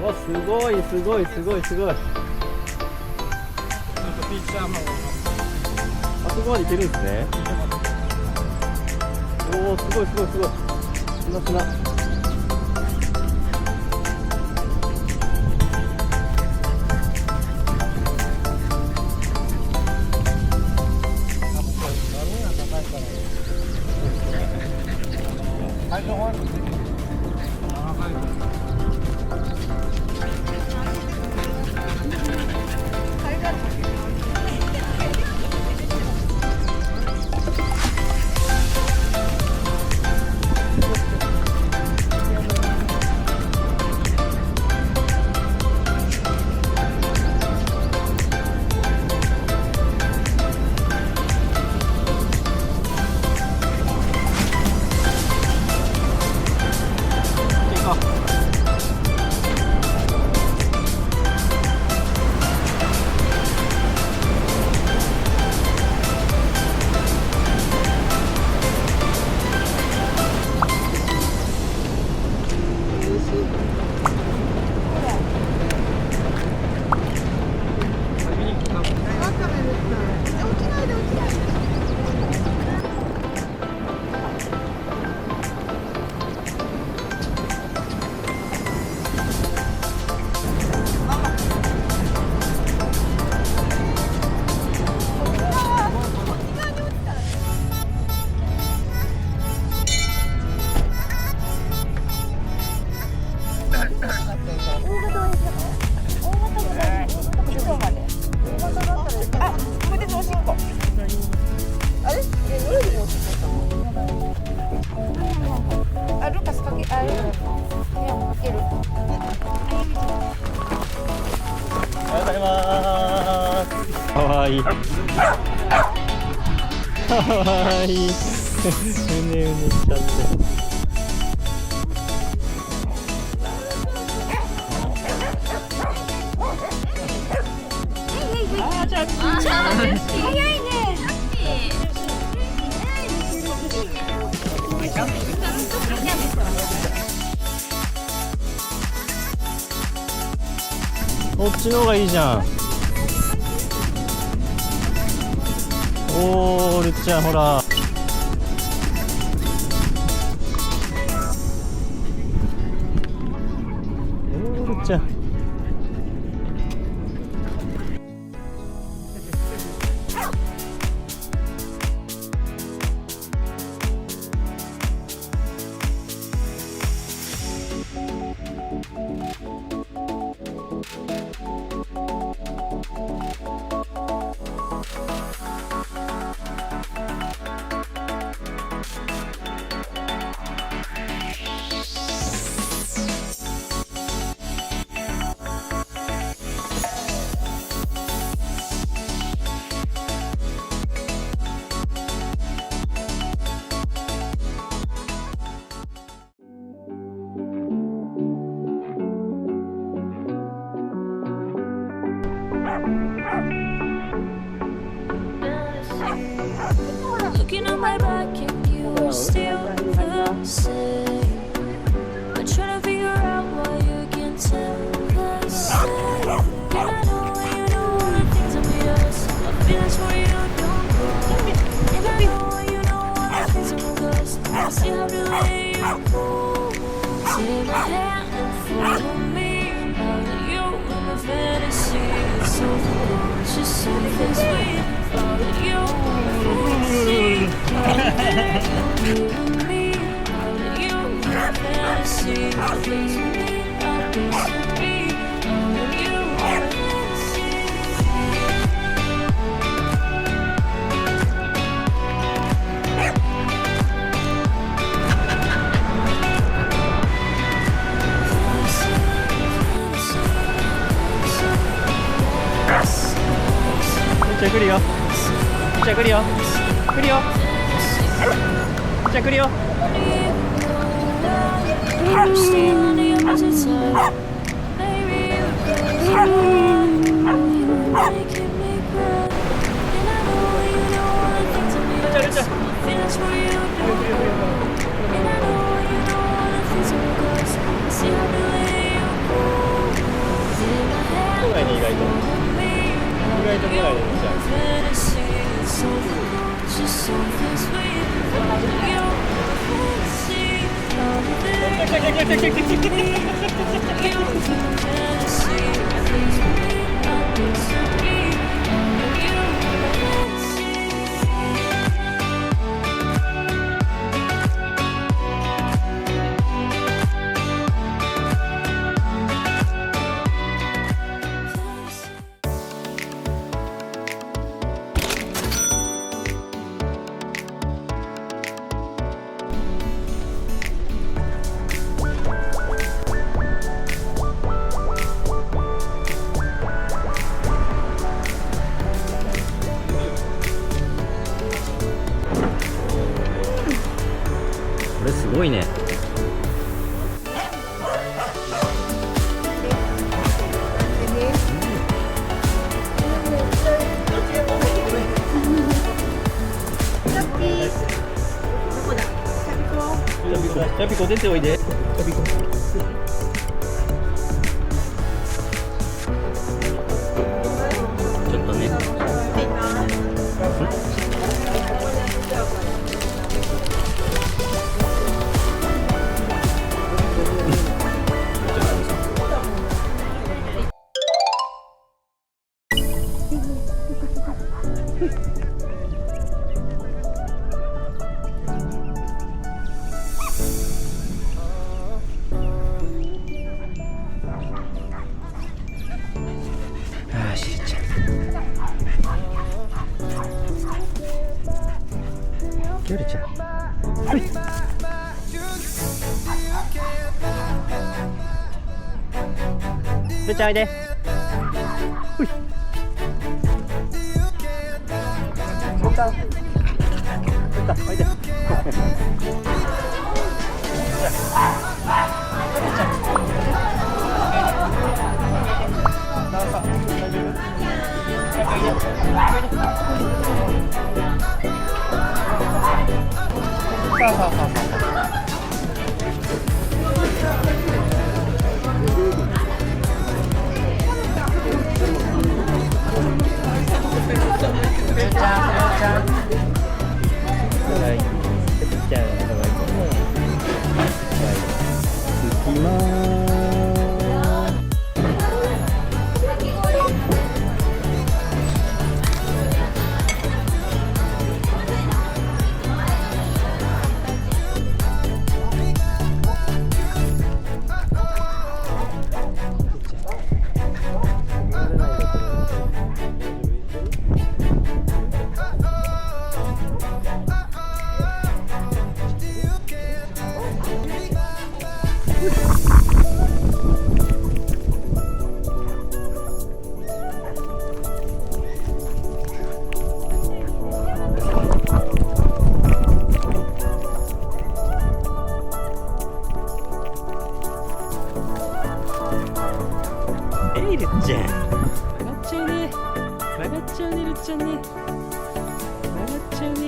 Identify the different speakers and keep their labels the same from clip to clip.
Speaker 1: お、すごいすごいすごいすごい。
Speaker 2: ピッチャーも
Speaker 1: あそこまで行けるんですね。おお、すごいすごいすごい。砂砂。かわいい。かわいい。うねうねしちゃって。あー、チャッピー。早いね。こっちの方がいいじゃん。おー、るっちゃんほら。るっちゃん。
Speaker 3: Looking at my back and you are still the same. I'm trying to figure out why you can't tell the same. And I know all the things of yours. My feelings for you don't grow. And I know all the things of us. I still have to let you go. Take my hand and follow me. All of you in my fantasy. It's so cool, just something sweet. All of you in my fantasy. You and me, all of you in my fantasy. Please me, I'll be me. All of you in my fantasy.
Speaker 1: じゃあ来るよ。じゃあ来るよ。来るよ。じゃあ来るよ。これすごいね。チャピコ出ておいで。チャピコ。ちょっとね。ああ、しりちゃん。きゅうりちゃん。はい。るちゃんおいで。ほい。るちゃん。おいで。るっちゃん。曲がっちゃうね。曲がっちゃうね、るっちゃんね。曲がっちゃうね。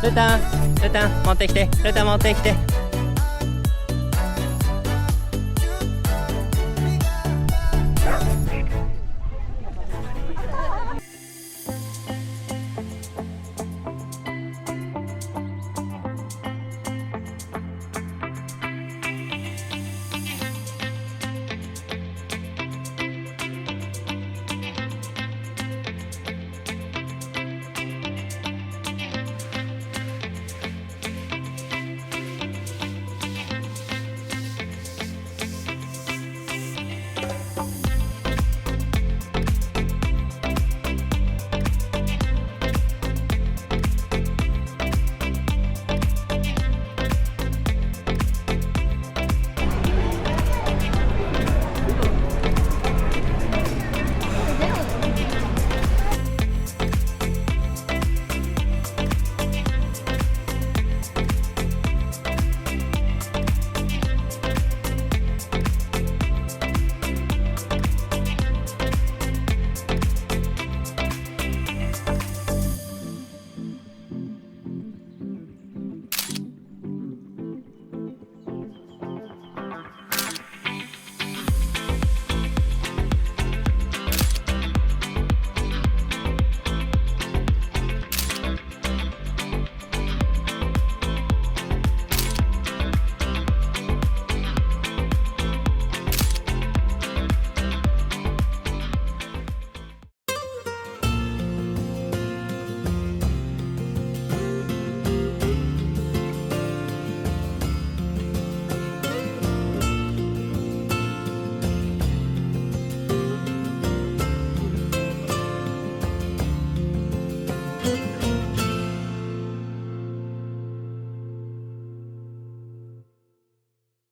Speaker 1: ルタン、ルタン持ってきて、ルタン持ってきて。